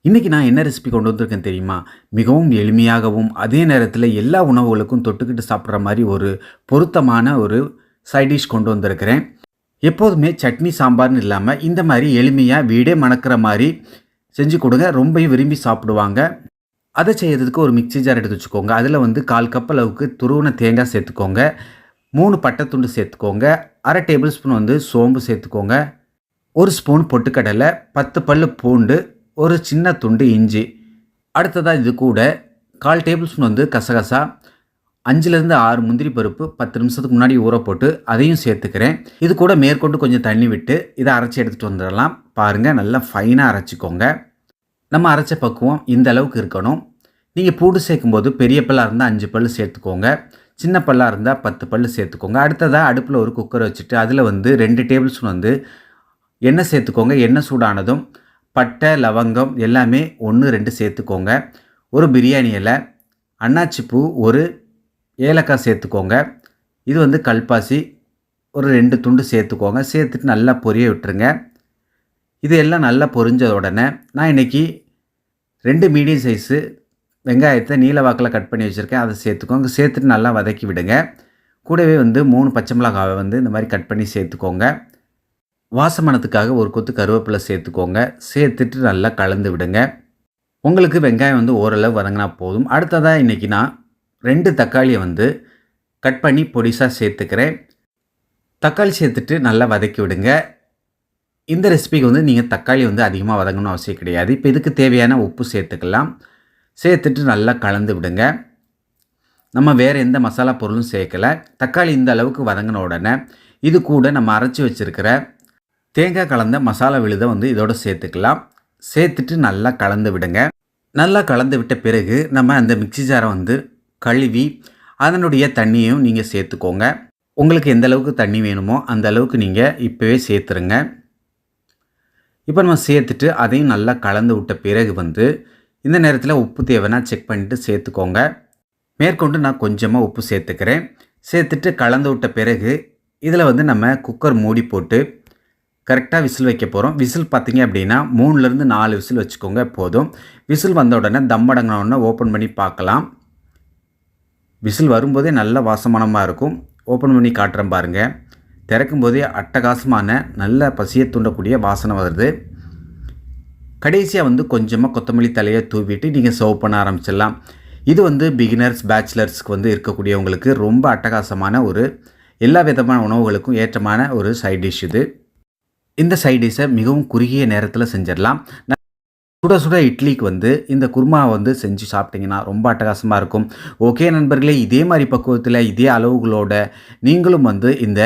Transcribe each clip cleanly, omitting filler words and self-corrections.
இன்றைக்கி நான் என்ன ரெசிபி கொண்டு வந்திருக்கேன் தெரியுமா? மிகவும் எளிமையாகவும், அதே நேரத்தில் எல்லா உணவுகளுக்கும் தொட்டுக்கிட்டு சாப்பிட்ற மாதிரி ஒரு பொருத்தமான ஒரு சைட் டிஷ் கொண்டு வந்திருக்கிறேன். எப்போதுமே சட்னி சாம்பார்னு இல்லாமல் இந்த மாதிரி எளிமையாக வீடே மணக்கிற மாதிரி செஞ்சு கொடுங்க. ரொம்ப விரும்பி சாப்பிடுவாங்க. அதை செய்யறதுக்கு ஒரு மிக்ஸி ஜார் எடுத்து வச்சுக்கோங்க. அதில் வந்து 1/4 கப் அளவுக்கு துருவின தேங்காய் சேர்த்துக்கோங்க. 3 பட்டை துண்டு சேர்த்துக்கோங்க. 1/2 டேபிள் ஸ்பூன் வந்து சோம்பு சேர்த்துக்கோங்க. 1 ஸ்பூன் பொட்டுக்கடலை, 10 பல்லு பூண்டு, ஒரு சின்ன துண்டு இஞ்சி. அடுத்ததாக இது கூட 1/4 டேபிள் ஸ்பூன் வந்து கசகசா, 5லேருந்து 6 முந்திரி பருப்பு 10 நிமிஷத்துக்கு முன்னாடி ஊற போட்டு அதையும் சேர்த்துக்கிறேன். இது கூட மேற்கொண்டு கொஞ்சம் தண்ணி விட்டு இதை அரைச்சி எடுத்துகிட்டு வந்துடலாம். பாருங்கள், நல்லா ஃபைனாக அரைச்சிக்கோங்க. நம்ம அரைச்ச பக்குவம் இந்த அளவுக்கு இருக்கணும். நீங்கள் பூண்டு சேர்க்கும்போது பெரிய பல்லாக இருந்தால் 5 பல் சேர்த்துக்கோங்க, சின்ன பல்லாக இருந்தால் 10 பல் சேர்த்துக்கோங்க. அடுத்ததாக அடுப்பில் ஒரு குக்கரை வச்சுட்டு அதில் வந்து 2 டேபிள் ஸ்பூன் வந்து எண்ணெய் சேர்த்துக்கோங்க. எண்ணெய் சூடானதும் பட்டை, லவங்கம் எல்லாமே 1, 2 சேர்த்துக்கோங்க. ஒரு பிரியாணி இலை, அன்னாச்சிப்பூ, ஒரு ஏலக்காய் சேர்த்துக்கோங்க. இது வந்து கல்பாசி ஒரு 2 துண்டு சேர்த்துக்கோங்க. சேர்த்துட்டு நல்லா பொரிய விட்டுருங்க. இது எல்லாம் நல்லா பொரிஞ்ச உடனே நான் இன்றைக்கி 2 மீடியம் சைஸு வெங்காயத்தை நீல வாக்கில் கட் பண்ணி வச்சுருக்கேன். அதை சேர்த்துக்கோங்க. சேர்த்துட்டு நல்லா வதக்கி விடுங்க. கூடவே வந்து 3 பச்சை மிளகாவை வந்து இந்த மாதிரி கட் பண்ணி சேர்த்துக்கோங்க. வாசமனத்துக்காக ஒரு கொத்து கருவேப்பிலை சேர்த்துக்கோங்க. சேர்த்துட்டு நல்லா கலந்து விடுங்க. உங்களுக்கு வெங்காயம் வந்து ஓரளவு வதங்கினா போதும். அடுத்ததாக இன்றைக்கி நான் 2 தக்காளியை வந்து கட் பண்ணி பொடிசாக சேர்த்துக்கிறேன். தக்காளி சேர்த்துட்டு நல்லா வதக்கி விடுங்க. இந்த ரெசிபிக்கு வந்து நீங்கள் தக்காளி வந்து அதிகமாக வதங்கணும்னு அவசியம் கிடையாது. இப்போ இதுக்கு தேவையான உப்பு சேர்த்துக்கலாம். சேர்த்துட்டு நல்லா கலந்து விடுங்க. நம்ம வேறு எந்த மசாலா பொருளும் சேர்க்கலை. தக்காளி இந்த அளவுக்கு வதங்கின உடனே இது கூட நம்ம அரைச்சி வச்சுருக்கிற தேங்காய் கலந்த மசாலா விழுதை வந்து இதோடு சேர்த்துக்கலாம். சேர்த்துட்டு நல்லா கலந்து விடுங்க. நல்லா கலந்து விட்ட பிறகு நம்ம அந்த மிக்ஸி ஜாரை வந்து கழுவி அதனுடைய தண்ணியும் நீங்கள் சேர்த்துக்கோங்க. உங்களுக்கு எந்த அளவுக்கு தண்ணி வேணுமோ அந்த அளவுக்கு நீங்கள் இப்போவே சேர்த்துருங்க. இப்போ நம்ம சேர்த்துட்டு அதையும் நல்லா கலந்து விட்ட பிறகு வந்து இந்த நேரத்தில் உப்பு தேவைன்னா செக் பண்ணிவிட்டு சேர்த்துக்கோங்க. மேற்கொண்டு நான் கொஞ்சமாக உப்பு சேர்த்துக்கிறேன். சேர்த்துட்டு கலந்து விட்ட பிறகு இதில் வந்து நம்ம குக்கர் மூடி போட்டு கரெக்டாக விசில் வைக்க போகிறோம். விசில் பார்த்திங்க அப்படின்னா 3லேருந்து 4 விசில் வச்சுக்கோங்க போதும். விசில் வந்த உடனே தம் அடங்கின உடனே ஓப்பன் பண்ணி பார்க்கலாம். விசில் வரும்போதே நல்ல வாசமானமாக இருக்கும். ஓப்பன் பண்ணி காட்டுறேன் பாருங்கள். திறக்கும் போதே அட்டகாசமான நல்ல பசியை தூண்டக்கூடிய வாசனை வருது. கடைசியாக வந்து கொஞ்சமாக கொத்தமல்லி தலையை தூவிட்டு நீங்கள் சர்வ் பண்ண ஆரம்பிச்சிடலாம். இது வந்து பிகினர்ஸ், பேச்சுலர்ஸ்க்கு வந்து இருக்கக்கூடியவங்களுக்கு ரொம்ப அட்டகாசமான ஒரு எல்லா விதமான உணவுகளுக்கும் ஏற்றமான ஒரு சைட் டிஷ் இது. இந்த சைட் டிஷ்ஷை மிகவும் குறுகிய நேரத்தில் செஞ்சிடலாம். சுட சுட இட்லிக்கு வந்து இந்த குருமாவை வந்து செஞ்சு சாப்பிட்டிங்கன்னா ரொம்ப அட்டகாசமாக இருக்கும். ஓகே நண்பர்களே, இதே மாதிரி பக்குவத்தில் இதே அளவுகளோட நீங்களும் வந்து இந்த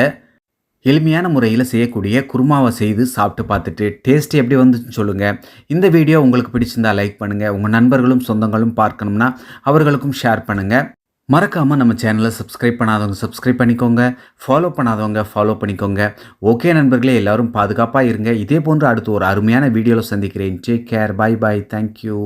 எளிமையான முறையில் செய்யக்கூடிய குருமாவை செய்து சாப்பிட்டு பார்த்துட்டு டேஸ்ட் எப்படி வந்துச்சுன்னு சொல்லுங்கள். இந்த வீடியோ உங்களுக்கு பிடிச்சிருந்தால் லைக் பண்ணுங்கள். உங்கள் நண்பர்களும் சொந்தங்களும் பார்க்கணும்னா அவர்களுக்கும் ஷேர் பண்ணுங்கள். மறக்காமல் நம்ம சேனலை சப்ஸ்கிரைப் பண்ணாதவங்க சப்ஸ்கிரைப் பண்ணிக்கோங்க. ஃபாலோ பண்ணாதவங்க ஃபாலோ பண்ணிக்கோங்க. ஓகே நண்பர்களே, எல்லோரும் பாதுகாப்பாக இருங்க. இதே போன்று அடுத்து ஒரு அருமையான வீடியோவில் சந்திக்கிறேன். Take care. Bye bye. Thank you.